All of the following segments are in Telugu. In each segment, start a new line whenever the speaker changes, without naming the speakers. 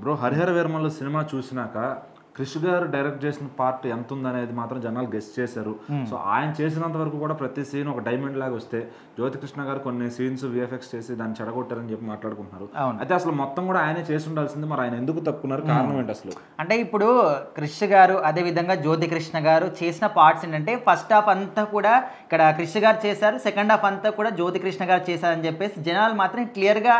బ్రో 'హరిహర వీరమల్లు' సినిమా చూసినాక క్రిష్ గారు డైరెక్ట్ చేసిన పార్ట్ ఎంత ఉందనేది మాత్రం జనాలు గెస్ట్ చేశారు. సో ఆయన చేసినంత వరకు కూడా ప్రతి సీన్ ఒక డైమండ్ లాగా వస్తే జ్యోతికృష్ణ గారు కొన్ని సీన్స్ విఎఫ్ఎక్స్ చేసి దాన్ని చెడగొట్టారని చెప్పి మాట్లాడుకుంటున్నారు. అయితే అసలు మొత్తం కూడా ఆయనే చేసి ఉండాల్సింది, మరి ఆయన ఎందుకు తప్పుకున్నారు? కారణం ఏంటి అసలు?
అంటే ఇప్పుడు క్రిష్ గారు అదేవిధంగా జ్యోతికృష్ణ గారు చేసిన పార్ట్స్ ఏంటంటే ఫస్ట్ హాఫ్ అంతా కూడా ఇక్కడ క్రిష్ గారు చేశారు, సెకండ్ హాఫ్ అంతా కూడా జ్యోతికృష్ణ గారు చేశారని చెప్పేసి జనాలు మాత్రం క్లియర్గా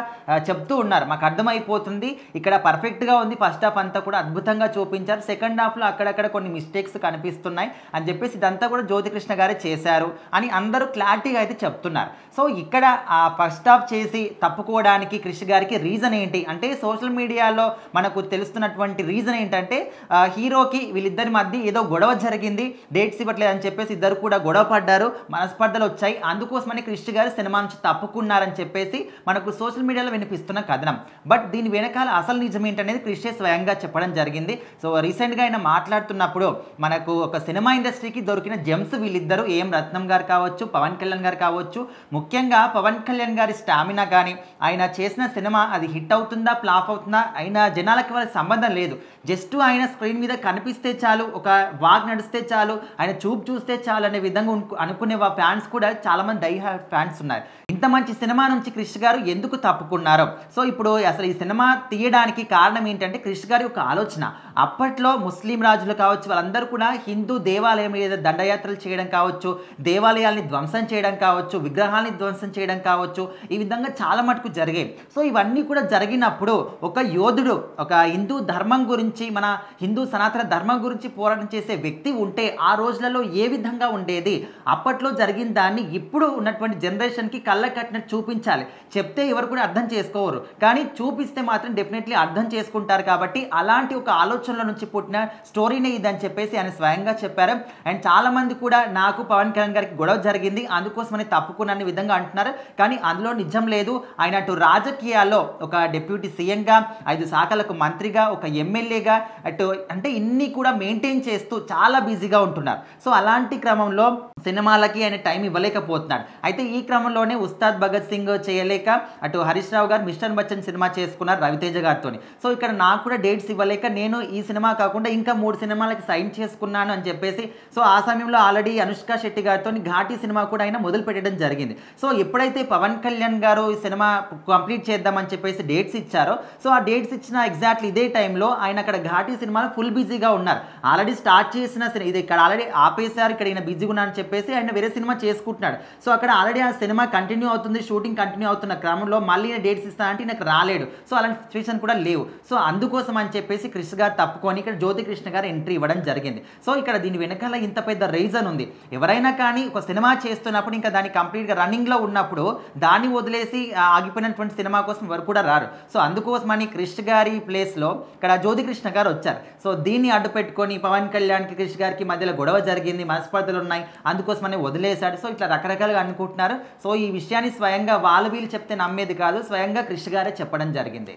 చెప్తూ ఉన్నారు. మాకు అర్థమైపోతుంది ఇక్కడ పర్ఫెక్ట్గా ఉంది, ఫస్ట్ హాఫ్ అంతా కూడా అద్భుతంగా చూపించారు, సెకండ్ హాఫ్లో అక్కడక్కడ కొన్ని మిస్టేక్స్ కనిపిస్తున్నాయి అని చెప్పేసి ఇదంతా కూడా జ్యోతికృష్ణ గారే చేశారు అని అందరూ క్లారిటీగా అయితే చెప్తున్నారు. సో ఇక్కడ ఆ ఫస్ట్ హాఫ్ చేసి తప్పుకోవడానికి క్రిష్ గారికి రీజన్ ఏంటి అంటే సోషల్ మీడియాలో మనకు తెలుస్తున్నటువంటి రీజన్ ఏంటంటే హీరోకి వీళ్ళిద్దరి మధ్య ఏదో గొడవ జరిగింది, డేట్స్ ఇవ్వట్లేదు అని చెప్పేసి ఇద్దరు కూడా గొడవ పడ్డారు, మనస్పర్ధలు వచ్చాయి, అందుకోసమని క్రిష్ గారు సినిమా నుంచి తప్పుకున్నారని చెప్పేసి మనకు సోషల్ మీడియాలో వినిపిస్తున్న కథనం. బట్ దీని వెనకాల అసలు నిజం ఏంటనేది క్రిష్ స్వయంగా చెప్పడం జరిగింది. సో రీసెంట్గా ఆయన మాట్లాడుతున్నప్పుడు మనకు ఒక సినిమా ఇండస్ట్రీకి దొరికిన జెమ్స్ వీళ్ళిద్దరు, ఏం రత్నం గారు కావచ్చు, పవన్ కళ్యాణ్ గారు కావచ్చు. ముఖ్యంగా పవన్ కళ్యాణ్ గారి స్టామినా కానీ ఆయన చేసిన సినిమా అది హిట్ అవుతుందా ఫ్లాప్ అవుతుందా ఆయన జనాలకి వాళ్ళకి సంబంధం లేదు. జస్ట్ ఆయన స్క్రీన్ మీద కనిపిస్తే చాలు, ఒక వాక్ నడిస్తే చాలు, ఆయన చూపు చూస్తే చాలు అనే విధంగా అనుకునే ఫ్యాన్స్ కూడా చాలామంది డై హార్డ్ ఫ్యాన్స్ ఉన్నారు. ఇంత మంచి సినిమా నుంచి క్రిష్ గారు ఎందుకు తప్పుకున్నారో. సో ఇప్పుడు అసలు ఈ సినిమా తీయడానికి కారణం ఏంటంటే క్రిష్ గారి ఒక ఆలోచన. అప్పట్లో ముస్లిం రాజులు కావచ్చు వాళ్ళందరూ కూడా హిందూ దేవాలయం మీద దండయాత్రలు చేయడం కావచ్చు, దేవాలయాల్ని ధ్వంసం చేయడం కావచ్చు, విగ్రహాలని ధ్వంసం చేయడం కావచ్చు, ఈ విధంగా చాలా మటుకు జరిగాయి. సో ఇవన్నీ కూడా జరిగినప్పుడు ఒక యోధుడు ఒక హిందూ ధర్మం గురించి, మన హిందూ సనాతన ధర్మం గురించి పోరాటం చేసే వ్యక్తి ఉంటే ఆ రోజులలో ఏ విధంగా ఉండేది, అప్పట్లో జరిగిన దాన్ని ఇప్పుడు ఉన్నటువంటి జనరేషన్కి కళ్ళ కట్టినట్టు చూపించాలి. చెప్తే ఎవరు కూడా అర్థం చేసుకోవరు, కానీ చూపిస్తే మాత్రం డెఫినెట్లీ అర్థం చేసుకుంటారు. కాబట్టి అలాంటి ఒక ఆలోచనల నుంచి పుట్టిన స్టోరీనే ఇది అని చెప్పేసి ఆయన స్వయంగా చెప్పారు. అండ్ చాలా మంది కూడా నాకు పవన్ కళ్యాణ్ గారికి గొడవ జరిగింది అందుకోసమని తప్పుకున్న విధంగా అంటున్నారు, కానీ అందులో నిజం లేదు. ఆయన అటు రాజకీయాల్లో ఒక డిప్యూటీ సీఎంగా, 5 శాఖలకు మంత్రిగా, ఒక ఎమ్మెల్యేగా, అటు అంటే ఇన్ని కూడా మెయింటైన్ చేస్తూ చాలా బిజీగా ఉంటున్నారు. సో అలాంటి క్రమంలో సినిమాలకి ఆయన టైం ఇవ్వలేకపోతున్నాడు. అయితే ఈ క్రమంలోనే ఉస్తాద్ భగత్ సింగ్ చేయలేక అటు హరీష్ రావు గారు మిస్టర్ బచ్చన్ సినిమా చేసుకున్నారు రవితేజ గారితో. సో ఇక్కడ నాకు కూడా డేట్స్ ఇవ్వలేక నేను ఈ సినిమా కాకుండా ఇంకా 3 సినిమాలకి సైన్ చేసుకున్నాను అని చెప్పేసి, సో ఆ సమయంలో ఆల్రెడీ అనుష్క శెట్టి గారితో ఘాటీ సినిమా కూడా ఆయన మొదలు పెట్టడం జరిగింది. సో ఎప్పుడైతే పవన్ కళ్యాణ్ గారు ఈ సినిమా కంప్లీట్ చేద్దామని చెప్పేసి డేట్స్ ఇచ్చారో, సో ఆ డేట్స్ ఇచ్చిన ఎగ్జాక్ట్లీ ఇదే టైంలో ఆయన అక్కడ ఘాటీ సినిమాలో ఫుల్ బిజీగా ఉన్నారు. ఆల్రెడీ స్టార్ట్ చేసిన ఇది ఇక్కడ ఆల్రెడీ ఆపేశారు, ఇక్కడ ఈయన బిజీగా ఉన్నా అని చెప్పేసి ఆయన వేరే సినిమా చేసుకుంటున్నాడు. సో అక్కడ ఆల్రెడీ ఆ సినిమా కంటిన్యూ అవుతుంది, షూటింగ్ కంటిన్యూ అవుతున్న క్రమంలో మళ్ళీ డేట్స్ ఇస్తా అంటే నాకు రాలేడు. సో అలాంటి సిచ్యువేషన్ కూడా లేవు. సో అందుకోసం అని చెప్పేసి క్రిష్ గారు తప్పుకొని ఇక్కడ జ్యోతికృష్ణ గారు ఎంట్రీ ఇవ్వడం జరిగింది. సో ఇక్కడ దీని వెనకాల ఇంత పెద్ద రీజన్ ఉంది. ఎవరైనా కానీ ఒక సినిమా చేస్తున్నప్పుడు ఇంకా దాన్ని కంప్లీట్గా రన్నింగ్లో ఉన్నప్పుడు దాన్ని వదిలేసి ఆగిపోయినటువంటి సినిమా కోసం ఎవరు కూడా రారు. సో అందుకోసమని క్రిష్ గారి ప్లేస్లో ఇక్కడ జ్యోతికృష్ణ గారు వచ్చారు. సో దీన్ని అడ్డు పెట్టుకొని పవన్ కళ్యాణ్కి క్రిష్ గారికి మధ్యలో గొడవ జరిగింది, మనస్పర్ధలు ఉన్నాయి, అందుకోసమని వదిలేశాడు. సో ఇట్లా రకరకాలుగా అనుకుంటున్నారు. సో ఈ విషయాన్ని స్వయంగా వీళ్ళు చెప్తే నమ్మేది కాదు, స్వయంగా క్రిష్ గారే చెప్పడం జరిగింది.